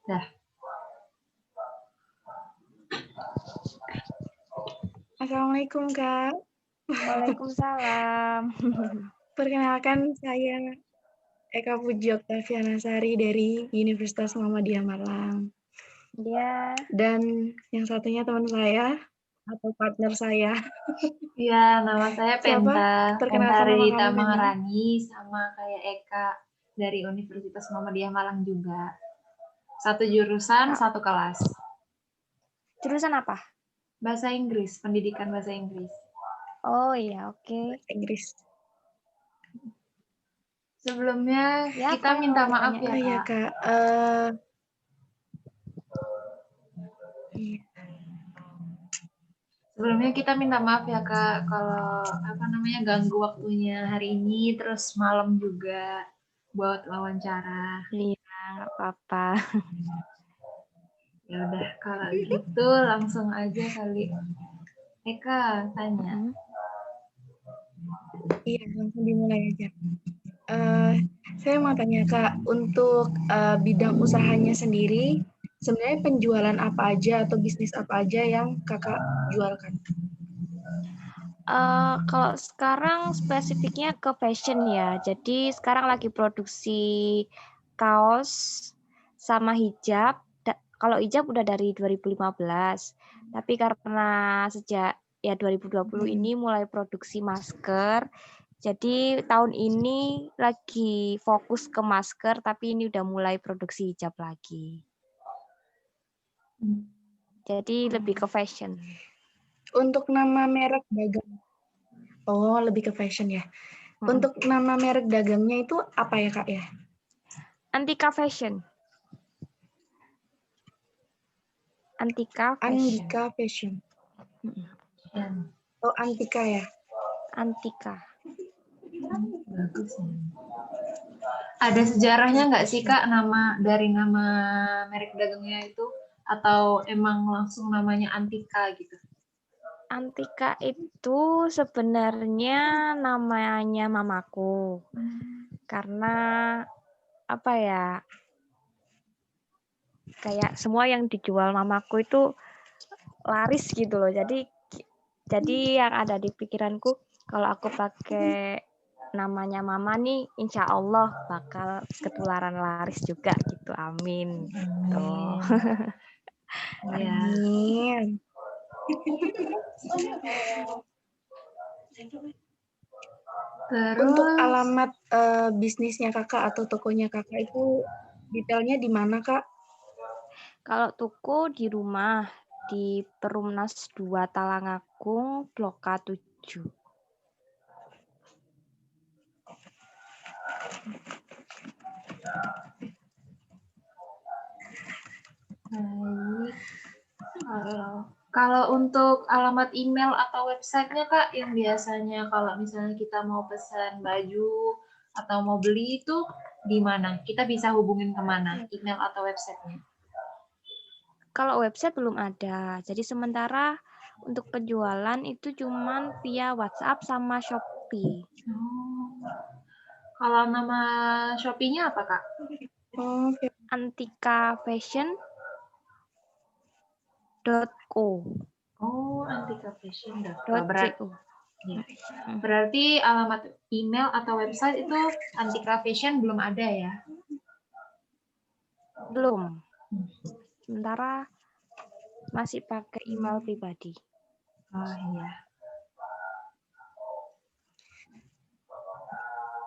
Dah. Assalamualaikum, Kak. Waalaikumsalam. Perkenalkan, saya Eka Puji Oktavianasari dari Universitas Muhammadiyah Malang. Dia. Dan yang satunya teman saya atau partner saya. Iya, nama saya Penta. Perkenalkan nama Rita kamu, Penta. Maharani, sama kayak Eka dari Universitas Muhammadiyah Malang juga. Satu jurusan, satu kelas. Jurusan apa? Bahasa Inggris, pendidikan bahasa Inggris. Oh iya, oke. Inggris. Sebelumnya Ya, kita minta maaf ya, Kak. Iya, Kak. Sebelumnya kita minta maaf ya, Kak, kalau ganggu waktunya hari ini, terus malam juga buat wawancara. Iya, nggak apa-apa. Ya udah, kalau gitu langsung aja kali. Eka, tanya. Iya, langsung dimulai aja. Saya mau tanya, Kak, untuk bidang usahanya sendiri, sebenarnya penjualan apa aja atau bisnis apa aja yang Kakak jualkan? Kalau sekarang spesifiknya ke fashion ya. Jadi sekarang lagi produksi kaos sama hijab. Kalau hijab udah dari 2015. Tapi karena sejak ya 2020 ini mulai produksi masker. Jadi tahun ini lagi fokus ke masker, tapi ini udah mulai produksi hijab lagi. Jadi lebih ke fashion. Untuk nama merek dagang. Oh, lebih ke fashion ya. Untuk nama merek dagangnya itu apa ya, Kak ya? Antika Fashion. Antika Fashion. Andika Fashion. Oh, Antika ya? Antika. Bagus. Ada sejarahnya nggak sih, Kak, dari nama merek dagangnya itu? Atau emang langsung namanya Antika gitu? Antika itu sebenarnya namanya mamaku. Karena apa ya? Kayak semua yang dijual mamaku itu laris gitu loh. Jadi yang ada di pikiranku kalau aku pakai namanya mama nih, insya Allah bakal ketularan laris juga gitu. Amin. Tuh. Amin. Terus, untuk alamat bisnisnya Kakak atau tokonya Kakak itu detailnya di mana, Kak? Kalau toko di rumah di Perumnas 2 Talangagung, Blok K7. baik. Kalau untuk alamat email atau websitenya, Kak, yang biasanya kalau misalnya kita mau pesan baju atau mau beli itu di mana? Kita bisa hubungin kemana? Email atau websitenya? Kalau website belum ada. Jadi sementara untuk penjualan itu cuman via WhatsApp sama Shopee. Kalau nama Shopee-nya apa, Kak? antikafashion.co. Oh, antikafashion.co. Berarti alamat email atau website itu Antika Fashion belum ada ya? belum. Sementara masih pakai email pribadi. Oh iya.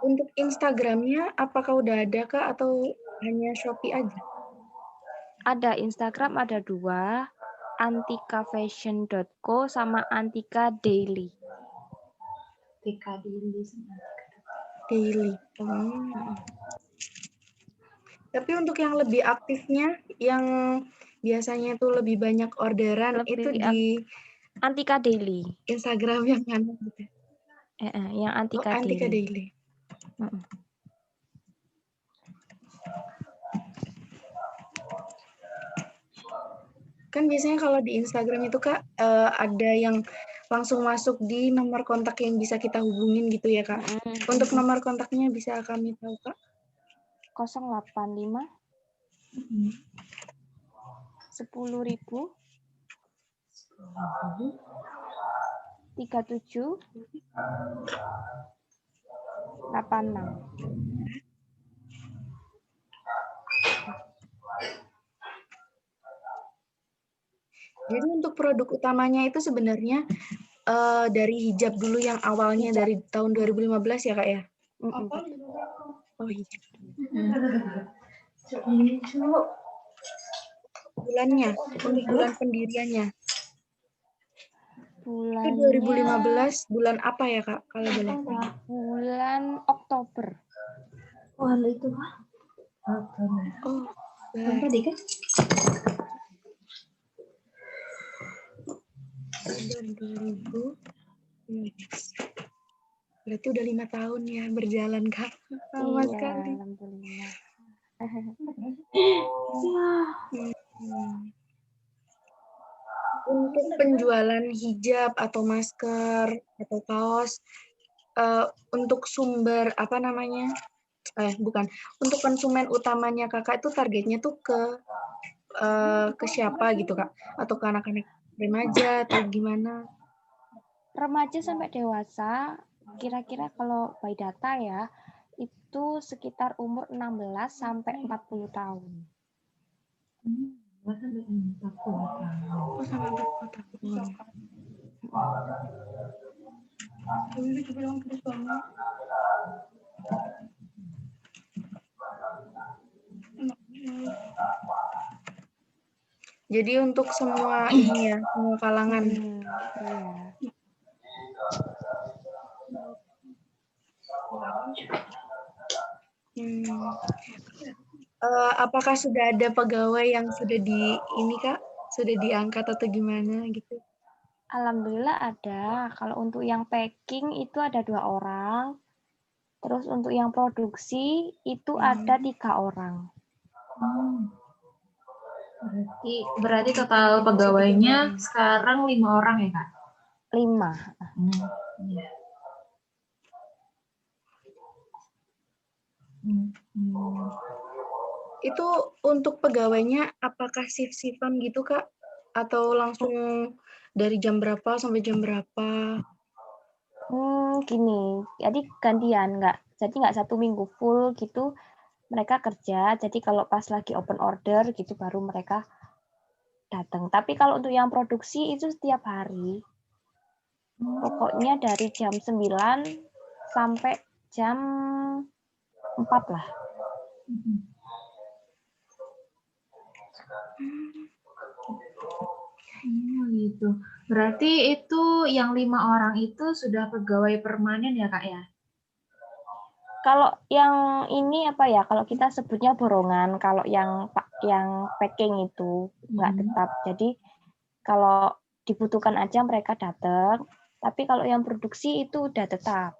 Untuk Instagramnya apakah udah ada, Kak, atau hanya Shopee aja? Ada Instagram, ada 2, antikafashion.co sama Antika Daily. Antika Daily. Daily. Tapi untuk yang lebih aktifnya, yang biasanya itu lebih banyak orderan, itu di Antika Daily. Instagram yang mana? Yang Antika Daily. Antika Daily. Kan biasanya kalau di Instagram itu, Kak, ada yang langsung masuk di nomor kontak yang bisa kita hubungin gitu ya, Kak. Untuk nomor kontaknya bisa kami tahu, Kak? 085 10.000, 37, 86. Jadi untuk produk utamanya itu sebenarnya dari hijab dulu yang awalnya Hijab. dari tahun 2015 ya Kak ya? Oh hijab. Bulannya, untuk bulan pendiriannya. Itu Bulannya 2015 bulan apa ya Kak kalau boleh tahu? bulan Oktober. Oh, itu mah. Oh, Yang tadi kan? 2000. Berarti udah 5 tahun ya berjalan Kak. Lama Iya, sekali. alhamdulillah. Untuk penjualan hijab atau masker atau kaos, untuk sumber apa namanya? Bukan. Untuk konsumen utamanya Kakak itu targetnya tuh ke siapa gitu Kak? Atau ke anak-anak remaja atau gimana? Remaja sampai dewasa, kira-kira kalau by data ya, itu sekitar umur 16 sampai 40 tahun. Oh, sampai 40 tahun. Jadi untuk semua ini ya, semua kalangan. Iya. Apakah sudah ada pegawai yang sudah ini Kak, sudah diangkat atau gimana gitu? Alhamdulillah ada. Kalau untuk yang packing itu ada 2 orang. Terus untuk yang produksi itu ada 3 orang. Berarti total pegawainya sekarang 5 orang ya Kak? 5. Iya. Itu untuk pegawainya apakah shift-shiftan gitu Kak? Atau langsung dari jam berapa sampai jam berapa? Gini, jadi gantian, jadi nggak 1 minggu full gitu mereka kerja. Jadi kalau pas lagi open order gitu baru mereka datang. Tapi kalau untuk yang produksi itu setiap hari. Pokoknya dari jam 9 sampai jam 4 lah. Gitu. Berarti itu yang 5 orang itu sudah pegawai permanen ya Kak ya? Kalau yang ini apa ya? Kalau kita sebutnya borongan, kalau yang packing itu nggak tetap. Jadi kalau dibutuhkan aja mereka datang. Tapi kalau yang produksi itu udah tetap.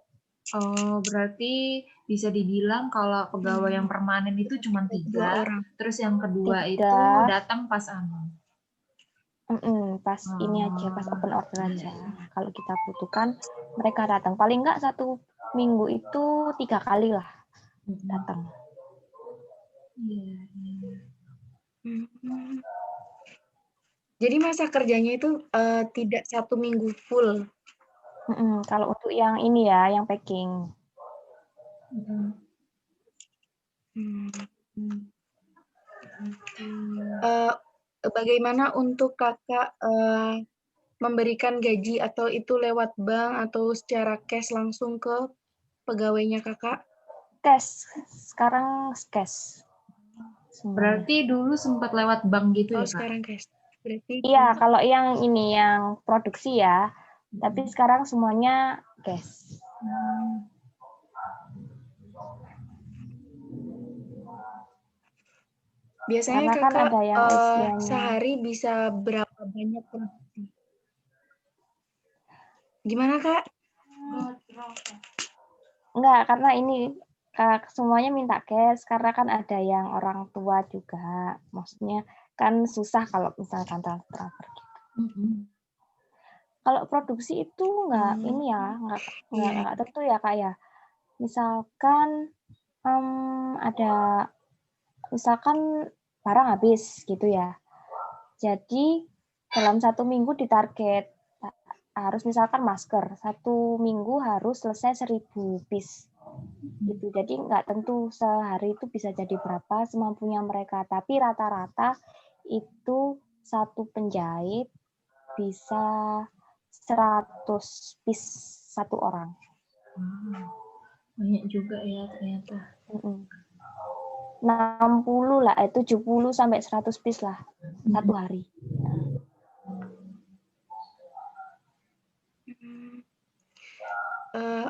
Oh, berarti bisa dibilang kalau pegawai yang permanen itu cuma 3, 2 orang. terus yang kedua 3. itu datang pas Pas ini aja, pas open order aja. Kalau kita butuhkan, mereka datang. Paling nggak 1 minggu itu 3 kali lah datang. Jadi masa kerjanya itu tidak 1 minggu full. Kalau untuk yang ini ya, yang packing. Bagaimana untuk Kakak memberikan gaji atau itu lewat bank atau secara cash langsung ke pegawainya Kakak? Cash. Sekarang cash. Berarti dulu sempat lewat bank gitu ya Kak? Sekarang cash. Berarti iya, kalau yang ini yang produksi ya. Tapi sekarang semuanya cash. Biasanya Karena kan Kakak ada yang usianya. sehari bisa berapa banyak produksi? Gimana Kak? Enggak, karena ini semuanya minta cash karena kan ada yang orang tua juga. Maksudnya kan susah kalau misalkan transfer gitu. Kalau produksi itu enggak ini ya, enggak tentu ya Kak ya. Misalkan ada misalkan barang habis gitu ya. Jadi dalam 1 minggu ditarget harus misalkan masker 1 minggu harus selesai 1.000 piece gitu. Jadi nggak tentu sehari itu bisa jadi berapa semampunya mereka, tapi rata-rata itu satu penjahit bisa 100 piece satu orang. Banyak juga ya ternyata. 60 lah, 70 sampai 100 piece lah satu hari.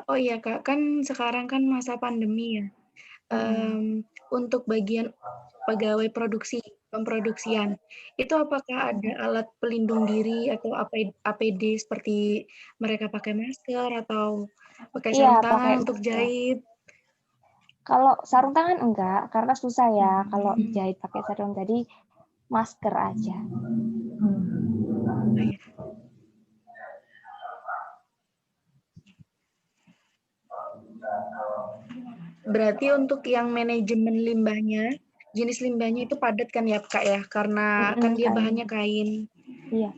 Oh iya Kak, kan sekarang kan masa pandemi ya. Untuk bagian pegawai pemproduksian, itu apakah ada alat pelindung diri atau APD seperti mereka pakai masker atau pakai sarung Iya, pakai tangan untuk masker. jahit? Kalau sarung tangan enggak, karena susah ya kalau jahit pakai sarung, jadi masker aja. Berarti untuk yang manajemen limbahnya, jenis limbahnya itu padat kan ya Kak ya, karena kan dia Kain. bahannya kain. Iya.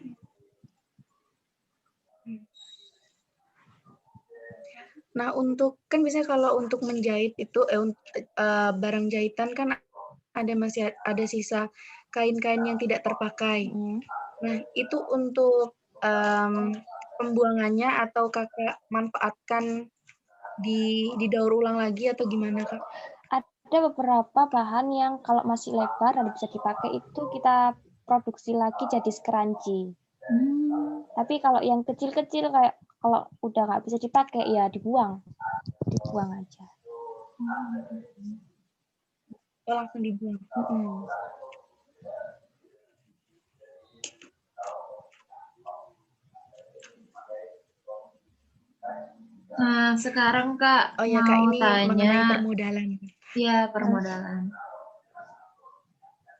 Nah, untuk kan biasanya kalau untuk menjahit itu barang jahitan kan masih ada sisa kain-kain yang tidak terpakai. Nah, itu untuk pembuangannya atau Kakak manfaatkan didaur ulang lagi atau gimana Kak? Ada beberapa bahan yang kalau masih lebar dan bisa dipakai itu kita produksi lagi jadi scrunchie. Tapi kalau yang kecil-kecil kayak kalau udah nggak bisa dipakai ya dibuang aja. Oh, langsung dibuang. Nah, sekarang Kak Oh ya mau Kak, ini tanya mengenai permodalan. Iya, permodalan.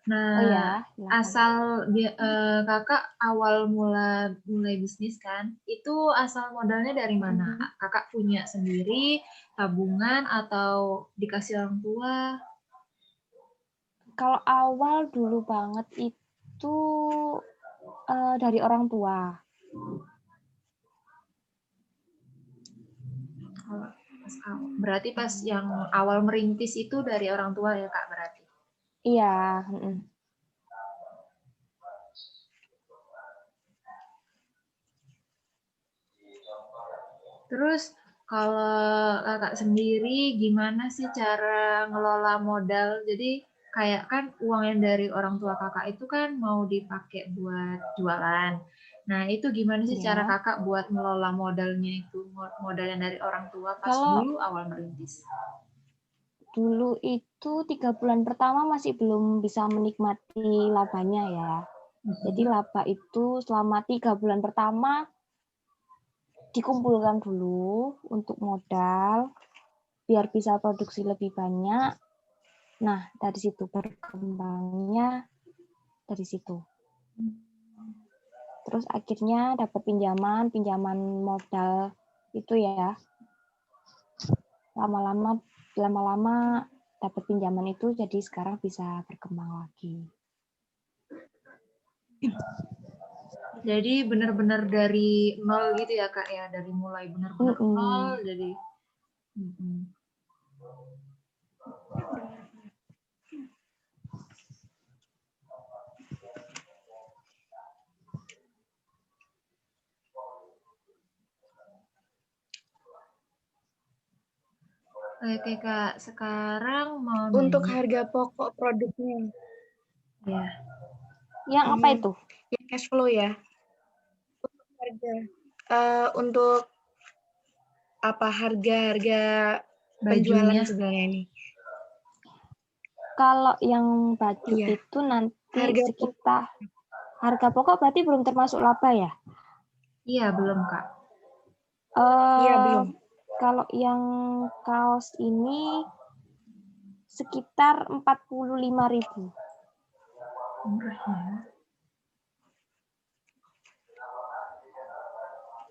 Nah, Oh ya, asal Kakak awal mulai bisnis kan, itu asal modalnya dari mana? Kakak punya sendiri, tabungan atau dikasih orang tua? Kalau awal dulu banget itu dari orang tua. Berarti pas yang awal merintis itu dari orang tua ya Kak berarti? Iya. Terus kalau Kakak sendiri gimana sih cara ngelola modal? Jadi kayak kan uang yang dari orang tua Kakak itu kan mau dipakai buat jualan. Nah, itu gimana sih cara Kakak buat ngelola modalnya itu? Modal yang dari orang tua pas dulu awal merintis. Dulu itu 3 bulan pertama masih belum bisa menikmati labanya ya. Jadi laba itu selama 3 bulan pertama dikumpulkan dulu untuk modal biar bisa produksi lebih banyak. Nah, dari situ berkembangnya dari situ. Terus akhirnya dapat pinjaman modal itu ya. Lama-lama dapat pinjaman itu jadi sekarang bisa berkembang lagi. Jadi benar-benar dari nol gitu ya Kak ya, dari mulai benar-benar nol jadi. Oke Kak, sekarang mau untuk nanya. harga pokok produknya. Ya. Yang apa itu? Yang cash flow ya. Untuk harga untuk apa harga penjualan sebenarnya ini? Kalau yang baju itu nanti harga sekitar harga pokok berarti belum termasuk laba ya? Iya, belum Kak. Iya, belum. Kalau yang kaos ini sekitar 45.000. Murah ya.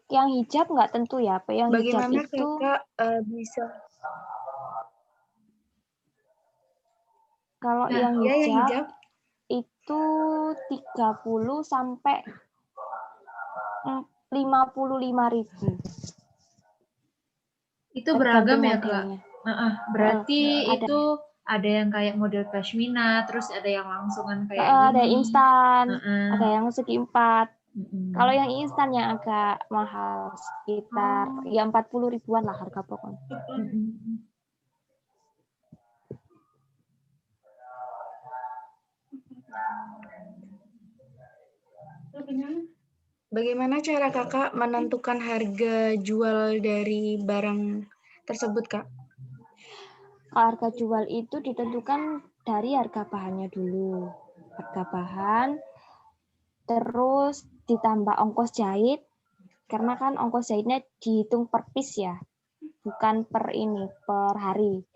Yang hijab nggak tentu ya, apa yang bagaimana hijab itu Kakak bisa kalau yang hijab itu 30 sampai 55.000. Itu Tergantung beragam ya, Kak? modelnya. Berarti Ada. itu ada yang kayak model pashmina, terus ada yang langsungan kayak Ada gini. instan, Heeh. ada yang segi 4. Mm-mm. Kalau yang instan yang agak mahal, sekitar ya 40 ribuan lah harga pokoknya. Mm-mm. Bagaimana cara kakak menentukan harga jual dari barang tersebut, Kak? Harga jual itu ditentukan dari harga bahannya dulu. Harga bahan, terus ditambah ongkos jahit, karena kan ongkos jahitnya dihitung per piece ya, bukan per hari.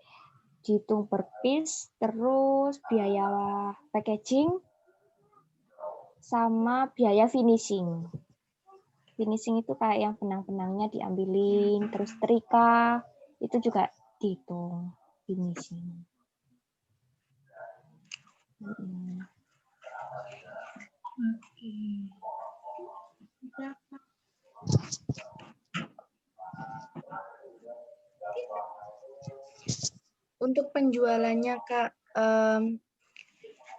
Dihitung per piece, terus biaya packaging, sama biaya finishing. Finishing itu kayak yang benang-benangnya diambilin, terus trika, itu juga dihitung finishing. Oke. Untuk penjualannya, Kak,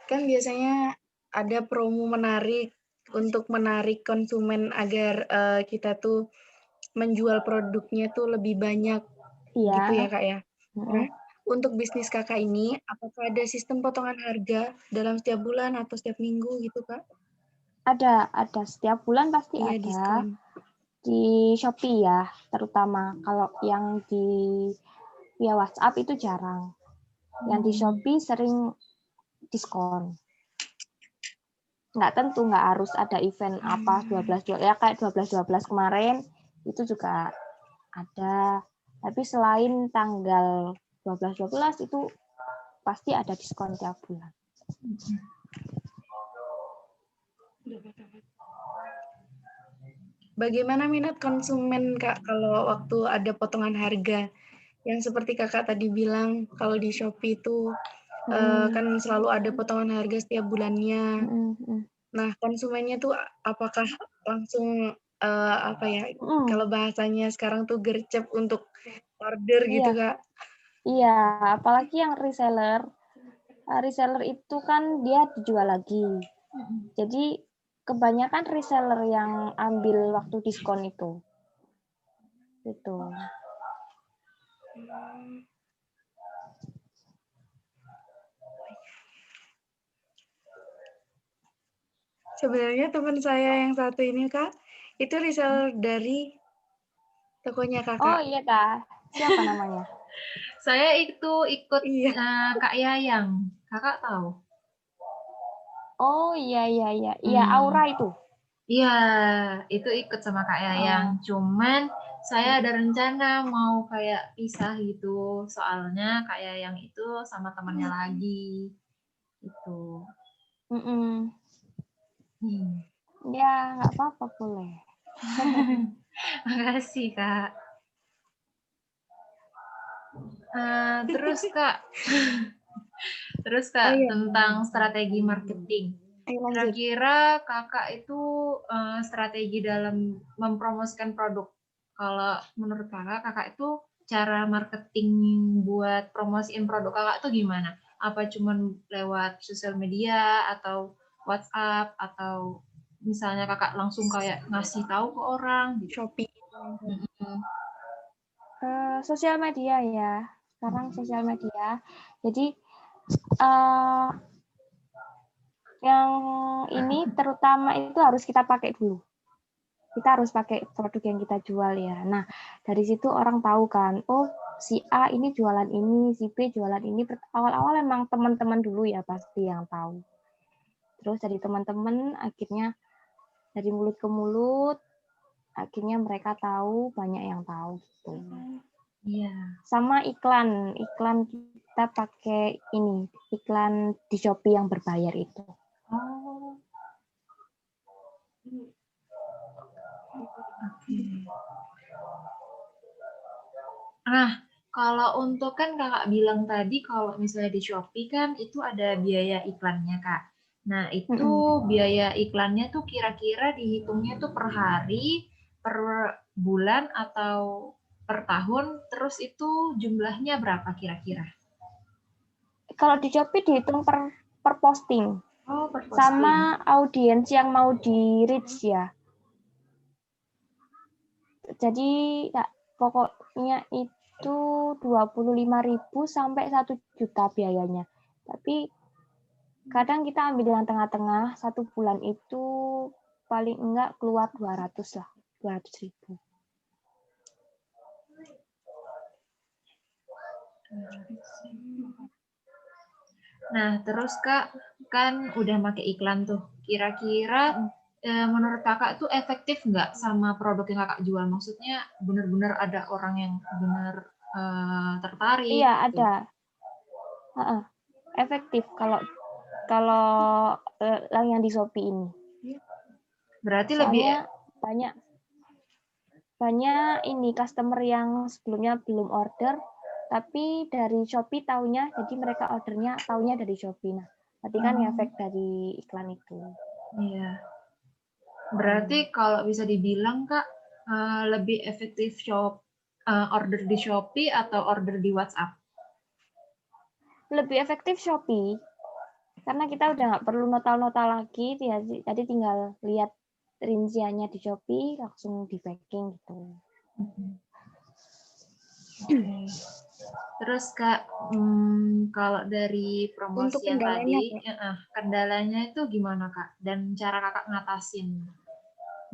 kan biasanya ada promo menarik untuk menarik konsumen agar kita tuh menjual produknya tuh lebih banyak, Iya. gitu ya, Kak ya. Nah, untuk bisnis kakak ini, apakah ada sistem potongan harga dalam setiap bulan atau setiap minggu gitu, Kak? Ada setiap bulan pasti Iya, ada. diskon. Di Shopee ya, terutama kalau yang di via WhatsApp itu jarang. Yang di Shopee sering diskon. Nggak tentu, nggak harus ada event apa 12 ya, kayak 12 kemarin itu juga ada. Tapi selain tanggal 12 itu pasti ada diskon tiap bulan. Bagaimana minat konsumen, Kak, kalau waktu ada potongan harga? Yang seperti kakak tadi bilang, kalau di Shopee itu kan selalu ada potongan harga setiap bulannya. Nah, konsumennya tuh apakah langsung kalau bahasanya sekarang tuh gercep untuk order gitu, Kak? Iya, apalagi yang reseller. Reseller itu kan dia dijual lagi. Jadi kebanyakan reseller yang ambil waktu diskon itu. Gitu. Sebenarnya teman saya yang satu ini, Kak, itu reseller dari tokonya Oh kakak. iya, Kak. Siapa namanya? Saya itu ikut Iya. Kak Yayang. Kakak tahu? Oh iya. Iya, Aura itu. Iya, itu ikut sama Kak Yayang. Cuman saya ada rencana mau kayak pisah gitu. Soalnya Kak Yayang itu sama temannya lagi. Itu. Ya, nggak apa-apa, boleh. Makasih, Kak. Terus Kak, tentang strategi marketing. Kira-kira Kakak itu strategi dalam mempromosikan produk. Kalau menurut Kakak itu cara marketing buat promosiin produk Kakak itu gimana? Apa cuman lewat sosial media atau WhatsApp atau misalnya Kakak langsung kayak ngasih tahu ke orang gitu? Shopee. Sosial media ya. Sekarang sosial media. Jadi yang ini terutama itu harus kita pakai dulu. Kita harus pakai produk yang kita jual ya. Nah, dari situ orang tahu kan, oh si A ini jualan ini, si B jualan ini. Awal-awal emang teman-teman dulu ya pasti yang tahu. Terus dari teman-teman akhirnya dari mulut ke mulut, akhirnya mereka tahu, banyak yang tahu gitu. Iya. Sama iklan kita pakai ini, iklan di Shopee yang berbayar itu. Oh. Oke. Nah, kalau untuk kan Kakak bilang tadi kalau misalnya di Shopee kan itu ada biaya iklannya, Kak. Nah, itu biaya iklannya tuh kira-kira dihitungnya tuh per hari, per bulan, atau per tahun, terus itu jumlahnya berapa kira-kira? Kalau di Shopee dihitung per posting. Oh, per posting. Sama audiens yang mau di reach ya. Jadi ya, pokoknya itu 25.000 sampai 1 juta biayanya. Tapi kadang kita ambil yang tengah-tengah, 1 bulan itu paling enggak keluar 200 lah, 200.000. Nah, terus Kak, kan udah pakai iklan tuh. Kira-kira menurut Kakak tuh efektif nggak sama produk yang Kakak jual? Maksudnya benar-benar ada orang yang benar tertarik? Iya, gitu. ada. Efektif kalau yang di Shopee ini. Berarti Soalnya lebih banyak ini customer yang sebelumnya belum order, tapi dari Shopee taunya, jadi mereka ordernya taunya dari Shopee. Nah, berarti kan efek dari iklan itu. Iya. Berarti kalau bisa dibilang Kak, lebih efektif order di Shopee atau order di WhatsApp? Lebih efektif Shopee, karena kita udah nggak perlu nota-nota lagi, jadi tinggal lihat rinciannya di Shopee, langsung di packing gitu. Okay. Terus Kak, kalau dari promosi Untuk yang kendalanya, tadi, kendalanya itu gimana Kak? Dan cara Kakak ngatasin?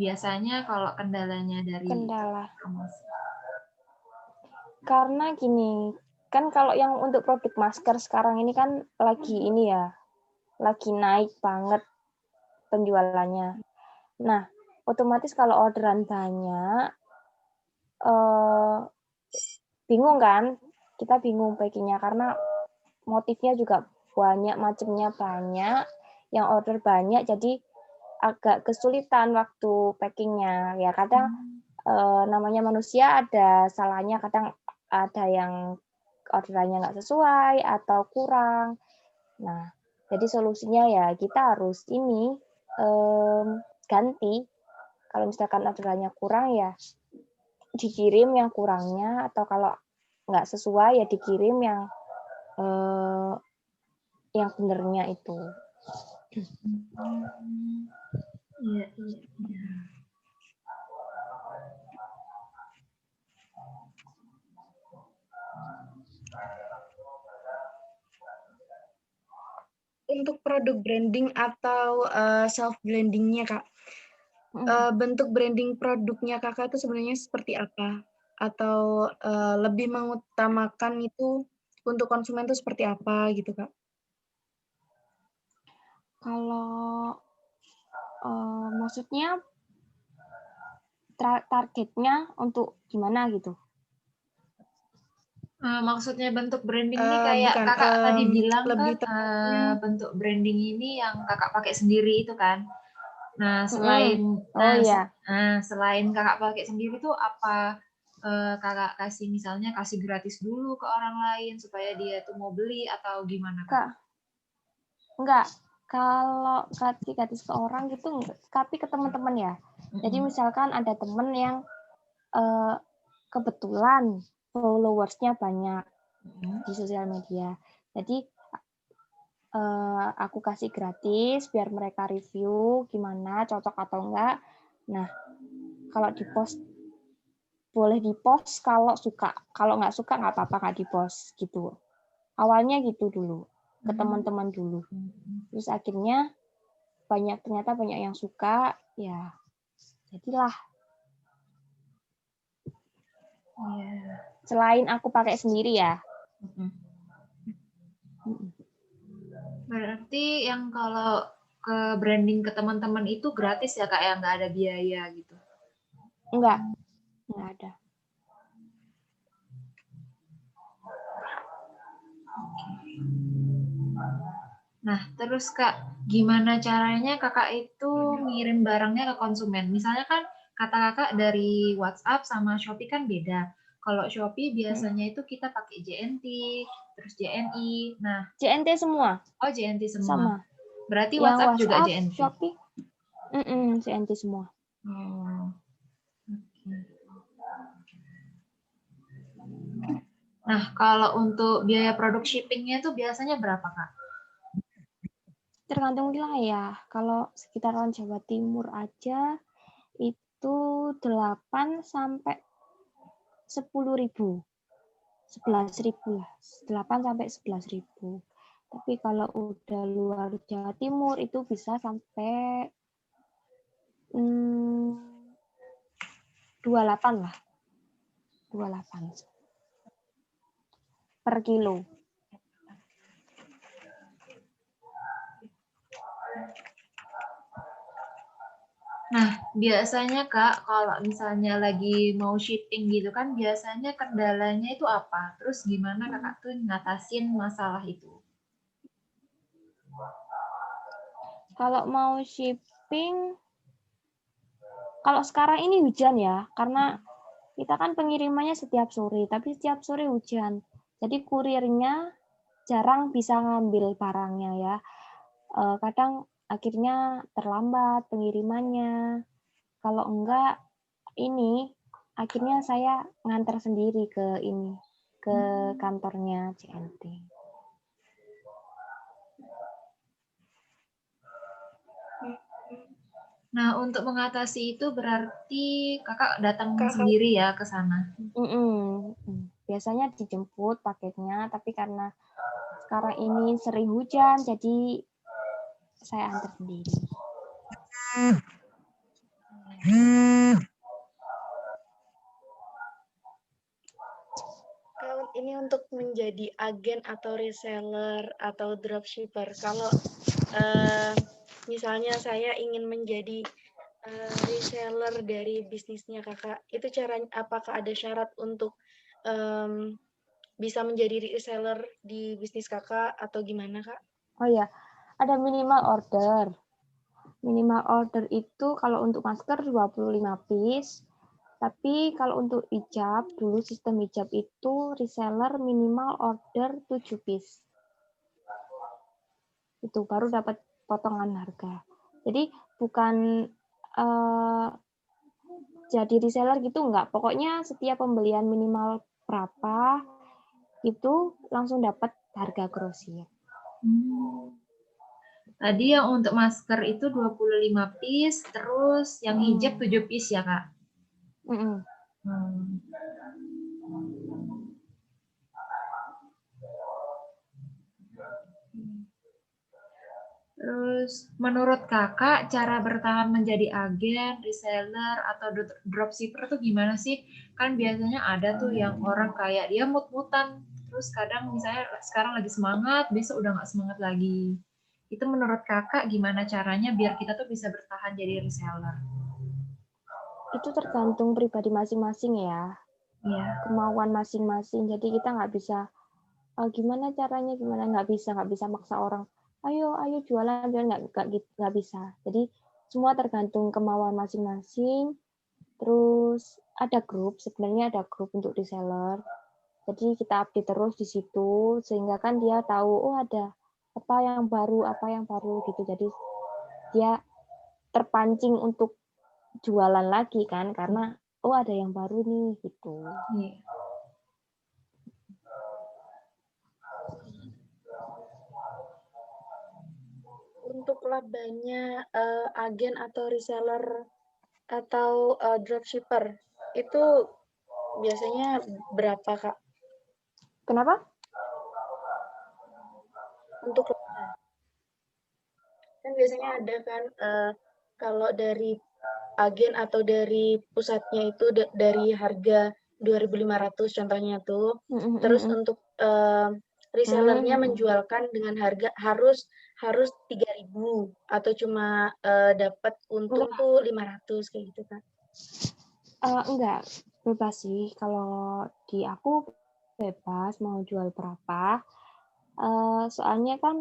Biasanya kalau kendalanya dari Kendala. promosi. Karena gini, kan kalau yang untuk produk masker sekarang ini kan lagi ini ya, lagi naik banget penjualannya. Nah, otomatis kalau orderan banyak, bingung kan? Kita bingung packingnya karena motifnya juga banyak, macamnya banyak, yang order banyak, jadi agak kesulitan waktu packingnya. Ya kadang namanya manusia ada salahnya, kadang ada yang orderannya nggak sesuai atau kurang. Nah, jadi solusinya ya kita harus ini ganti. Kalau misalkan orderannya kurang ya dikirim yang kurangnya, atau kalau nggak sesuai ya dikirim yang benernya itu. Iya. untuk produk branding atau self brandingnya Kak, bentuk branding produknya Kakak itu sebenarnya seperti apa? Atau lebih mengutamakan itu untuk konsumen itu seperti apa gitu Kak? Kalau maksudnya targetnya untuk gimana gitu? Maksudnya bentuk branding ini kayak Bukan, Kakak tadi bilang lebih kan, bentuk branding ini yang Kakak pakai sendiri itu kan. Nah, selain iya. selain Kakak pakai sendiri tuh apa Kakak kasih misalnya kasih gratis dulu ke orang lain supaya dia tuh mau beli atau gimana Kak? Enggak. Kalau kasih gratis ke orang gitu enggak, tapi ke teman-teman ya. Jadi misalkan ada teman yang kebetulan followers-nya banyak di sosial media. Jadi aku kasih gratis biar mereka review gimana, cocok atau enggak. Nah, kalau di post boleh di post kalau suka, kalau nggak suka nggak apa-apa, nggak di post gitu. Awalnya gitu dulu, ke teman-teman dulu. Terus akhirnya ternyata banyak yang suka, ya jadilah. Selain aku pakai sendiri ya. Berarti yang kalau ke branding ke teman-teman itu gratis ya Kak, ya nggak ada biaya gitu? Enggak ada. Nah, terus Kak, gimana caranya Kakak itu ngirim barangnya ke konsumen? Misalnya kan kata Kakak dari WhatsApp sama Shopee kan beda. Kalau Shopee biasanya itu kita pakai JNT, terus JNI. Nah, JNT semua. JNT semua. Sama. Berarti Yang WhatsApp juga WhatsApp, JNT. Shopee, CNT semua. Oh, oke. Nah, kalau untuk biaya produk shippingnya itu biasanya berapa, Kak? Tergantung wilayah. Kalau sekitaran Jawa Timur aja itu 8 sampai 10.000. 11.000 lah. 8 sampai 11.000. Tapi kalau udah luar Jawa Timur itu bisa sampai 28 lah. 28 per kilo. Nah, biasanya Kak, kalau misalnya lagi mau shipping gitu kan, biasanya kendalanya itu apa? Terus gimana Kakak tuh ngatasin masalah itu? Kalau mau shipping, kalau sekarang ini hujan ya, karena kita kan pengirimannya setiap sore, tapi setiap sore hujan. Jadi kurirnya jarang bisa ngambil barangnya ya. Kadang akhirnya terlambat pengirimannya. Kalau enggak, ini akhirnya saya nganter sendiri ke kantornya CNT. Nah, untuk mengatasi itu berarti Kakak datang Kakak. sendiri ya ke sana? Biasanya dijemput paketnya, tapi karena sekarang ini sering hujan, jadi saya antar sendiri. Kalau ini untuk menjadi agen atau reseller atau dropshipper, kalau misalnya saya ingin menjadi reseller dari bisnisnya kakak, itu caranya apakah ada syarat untuk bisa menjadi reseller di bisnis kakak atau gimana kak? Oh ya, ada minimal order. Minimal order itu kalau untuk masker 25 piece, tapi kalau untuk hijab, dulu sistem hijab itu reseller minimal order 7 piece. Itu baru dapat potongan harga. Jadi bukan jadi reseller gitu enggak. Pokoknya setiap pembelian minimal berapa, itu langsung dapat harga grosir. Tadi yang untuk masker itu 25 piece, terus yang hijab 7 piece ya, Kak? Terus menurut Kakak cara bertahan menjadi agen, reseller, atau dropshipper tuh gimana sih? Kan biasanya ada tuh yang orang kayak dia mut-mutan, terus kadang misalnya sekarang lagi semangat, besok udah nggak semangat lagi. Itu menurut Kakak gimana caranya biar kita tuh bisa bertahan jadi reseller? Itu tergantung pribadi masing-masing ya. Iya. Kemauan masing-masing. Jadi kita nggak bisa gimana caranya, nggak bisa maksa orang. Ayo jualan nggak bisa. Jadi semua tergantung kemauan masing-masing. Terus sebenarnya ada grup untuk reseller. Jadi kita update terus di situ sehingga kan dia tahu ada apa yang baru gitu. Jadi dia terpancing untuk jualan lagi kan karena ada yang baru nih gitu. Iya. Untuk labanya agen atau reseller atau dropshipper itu biasanya berapa kak? Kenapa? Untuk kan biasanya ada kan kalau dari agen atau dari pusatnya itu dari harga 2.500 contohnya tuh. Terus untuk resellernya menjualkan dengan harga harus 3.000 atau cuma dapat untung tuh 500 kayak gitu kan. Enggak, bebas sih. Kalau di aku bebas mau jual berapa. Soalnya kan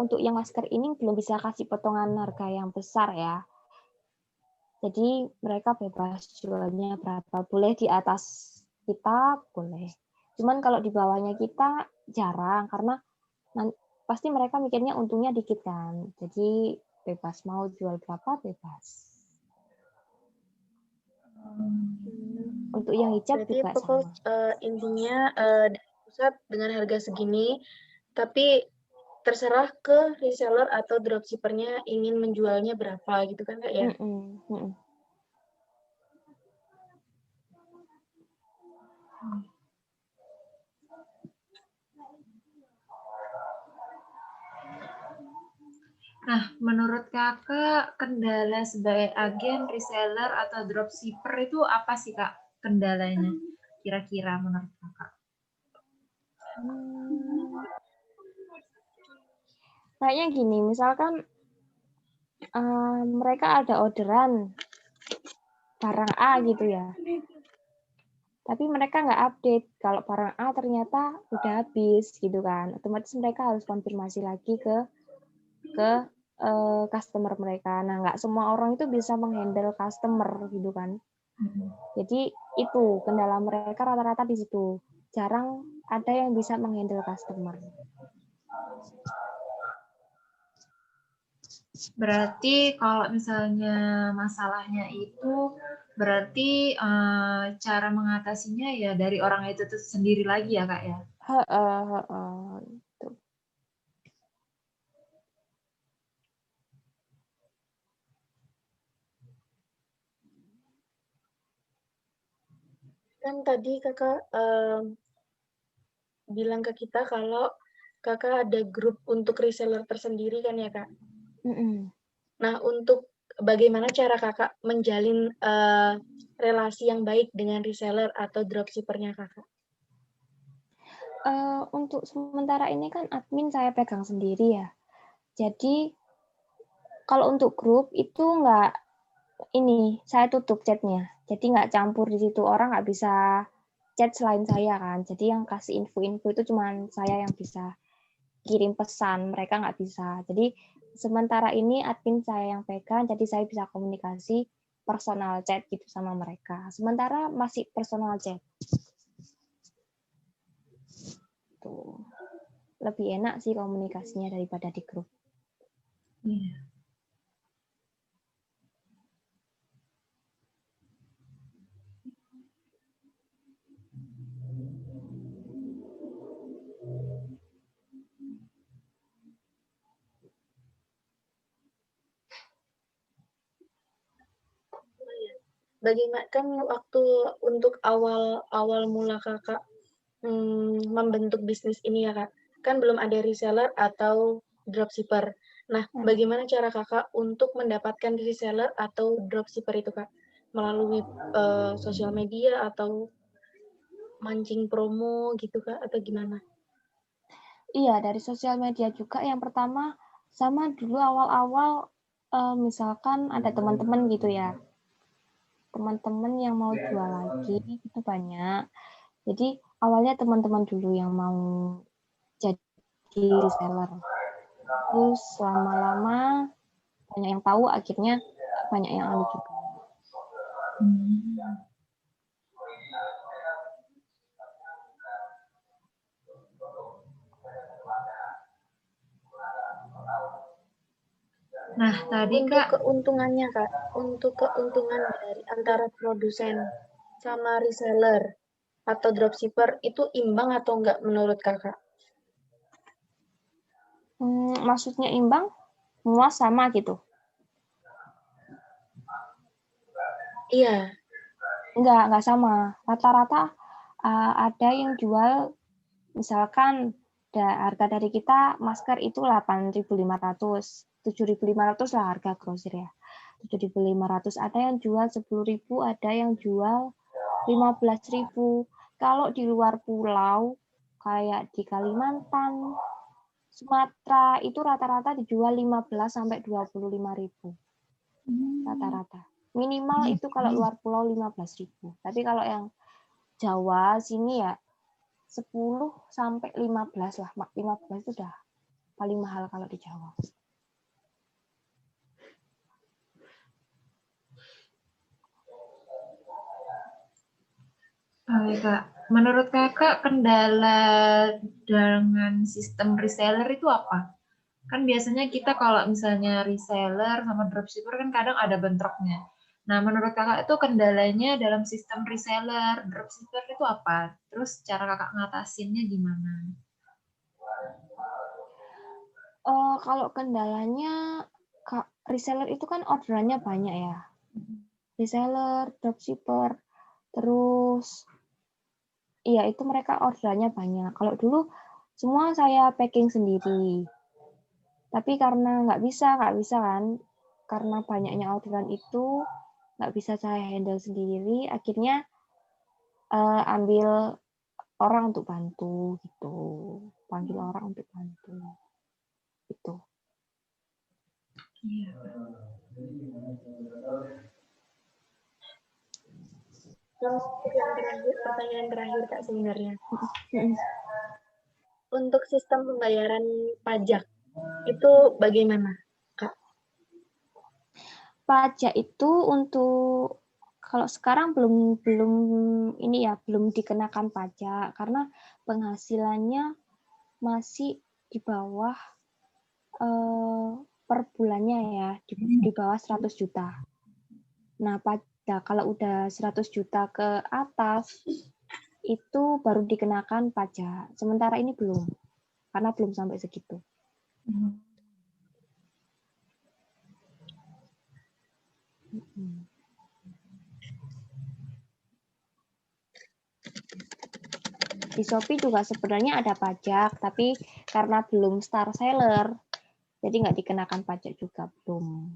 untuk yang masker ini belum bisa kasih potongan harga yang besar ya. Jadi mereka bebas jualnya berapa. Boleh di atas kita, boleh. Cuman kalau di bawahnya kita jarang karena pasti mereka mikirnya untungnya dikit kan. Jadi bebas mau jual berapa bebas. Untuk yang hijab Berarti juga pokok sama. intinya dari pusat dengan harga segini, tapi terserah ke reseller atau dropshippernya ingin menjualnya berapa gitu kan Kak ya? Nah, menurut kakak kendala sebagai agen, reseller, atau dropshipper itu apa sih kak kendalanya? Kira-kira menurut kakak? Kayaknya gini, misalkan mereka ada orderan barang A gitu ya. Tapi mereka nggak update kalau barang A ternyata udah habis gitu kan. Otomatis mereka harus konfirmasi lagi ke customer mereka. Nah, nggak semua orang itu bisa menghandle customer gitu kan. Jadi itu kendala mereka rata-rata di situ. Jarang ada yang bisa menghandle customer. Berarti kalau misalnya masalahnya itu berarti cara mengatasinya ya dari orang itu tuh sendiri lagi ya kak ya? Gitu. Kan tadi kakak bilang ke kita kalau kakak ada grup untuk reseller tersendiri kan ya kak? Nah untuk bagaimana cara kakak menjalin relasi yang baik dengan reseller atau dropshippernya kakak? Untuk sementara ini kan admin saya pegang sendiri ya. Jadi kalau untuk grup itu nggak saya tutup chatnya. Jadi nggak campur di situ, orang nggak bisa chat selain saya kan. Jadi yang kasih info-info itu cuma saya yang bisa kirim pesan, mereka nggak bisa. Jadi sementara ini admin saya yang pegang, jadi saya bisa komunikasi personal chat gitu sama mereka. Sementara masih personal chat. Tuh. Lebih enak sih komunikasinya daripada di grup. Iya. Bagaimana kan waktu untuk awal mula kakak membentuk bisnis ini ya kak, kan belum ada reseller atau dropshipper. Nah, bagaimana cara kakak untuk mendapatkan reseller atau dropshipper itu kak? Melalui sosial media atau mancing promo gitu kak, atau gimana? Iya, dari sosial media juga. Yang pertama, sama dulu awal-awal, misalkan ada teman-teman gitu ya, teman-teman yang mau jual lagi itu banyak. Jadi awalnya teman-teman dulu yang mau jadi reseller. Terus lama-lama banyak yang tahu, akhirnya banyak yang anu juga. Nah, tadi Untuk kak, keuntungannya kak, untuk keuntungan dari antara produsen sama reseller atau dropshipper itu imbang atau enggak menurut kakak? Maksudnya imbang, semua sama gitu? Iya. Enggak sama. Rata-rata ada yang jual, misalkan harga dari kita masker itu 8.500, 7.500 lah harga grosir ya. 7.500, ada yang jual 10.000, ada yang jual 15.000. Kalau di luar pulau kayak di Kalimantan, Sumatera itu rata-rata dijual 15 sampai 25.000. Rata-rata. Minimal itu kalau luar pulau 15.000. Tapi kalau yang Jawa sini ya 10 sampai 15 lah. 15 itu udah paling mahal kalau di Jawa. Kak, menurut kakak kendala dengan sistem reseller itu apa? Kan biasanya kita kalau misalnya reseller sama dropshipper kan kadang ada bentroknya. Nah, menurut kakak itu kendalanya dalam sistem reseller, dropshipper itu apa? Terus cara kakak ngatasinnya gimana? Kalau kendalanya, reseller itu kan orderannya banyak ya. Reseller, dropshipper, terus iya itu mereka orderannya banyak. Kalau dulu semua saya packing sendiri. Tapi karena nggak bisa kan, karena banyaknya orderan itu nggak bisa saya handle sendiri, akhirnya ambil orang untuk bantu gitu, panggil orang untuk bantu gitu. Iya. Yang terakhir, pertanyaan terakhir Kak sebenarnya. Untuk sistem pembayaran pajak itu bagaimana, Kak? Pajak itu untuk kalau sekarang belum ini ya, belum dikenakan pajak karena penghasilannya masih di bawah per bulannya ya, di bawah 100 juta. Nah, kalau udah 100 juta ke atas itu baru dikenakan pajak. Sementara ini belum, karena belum sampai segitu. Di Shopee juga sebenarnya ada pajak, tapi karena belum star seller, jadi nggak dikenakan pajak juga, belum.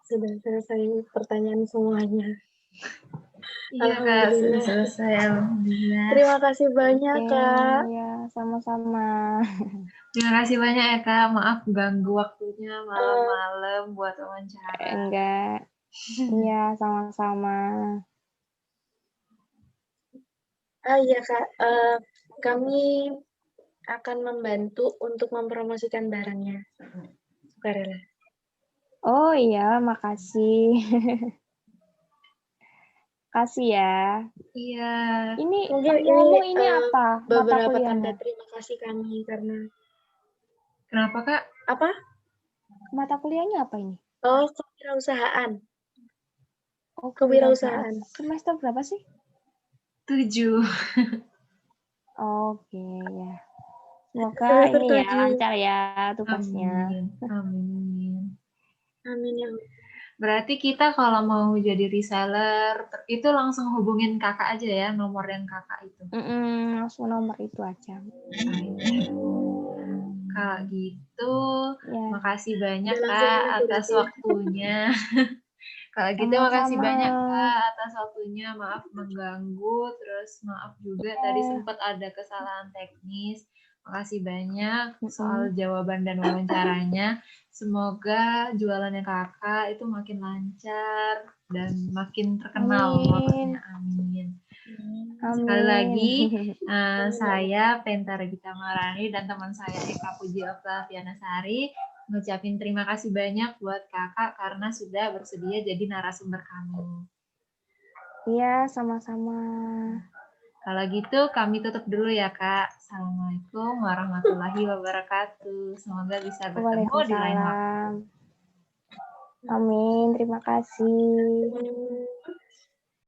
Sudah selesai pertanyaan semuanya. Iya Kak, sudah selesai. Alhamdulillah. Terima kasih banyak Kak. Ya, sama-sama. Terima kasih banyak ya Kak. Maaf ganggu waktunya malam-malam buat wawancara. Enggak. Iya, sama-sama. Iya Kak, kami akan membantu untuk mempromosikan barangnya. Sukarela. Oh iya, makasih. Kasih ya. Iya. Ini Mungkin ini apa? Mata beberapa kuliahnya? tanda terima kasih kami karena. Kenapa Kak? Apa? Mata kuliahnya apa ini? Oh, kewirausahaan. Oh, Kewirausahaan. Semester berapa sih? 7. Oke, ya. Semoga Semester ini ya 7. lancar ya tugasnya. Amin. Amin ya. Berarti kita kalau mau jadi reseller itu langsung hubungin kakak aja ya, nomor yang kakak itu. Langsung nomor itu aja. Kalau gitu, Ya. makasih banyak Udah Kak langsung atas ya. waktunya. Kalau gitu makasih banyak Kak atas waktunya. Maaf mengganggu, terus maaf juga tadi sempat ada kesalahan teknis. Makasih banyak soal jawaban dan wawancaranya. Semoga jualannya Kakak itu makin lancar dan makin terkenal. Pokoknya amin. Sekali lagi, saya Pentara Gita Marani dan teman saya Eka Puji Oktaviana Sari ngucapin terima kasih banyak buat kakak karena sudah bersedia jadi narasumber kami. Iya, sama-sama. Kalau gitu kami tutup dulu ya Kak. Assalamualaikum warahmatullahi wabarakatuh. Semoga bisa bertemu di lain waktu. Amin, terima kasih.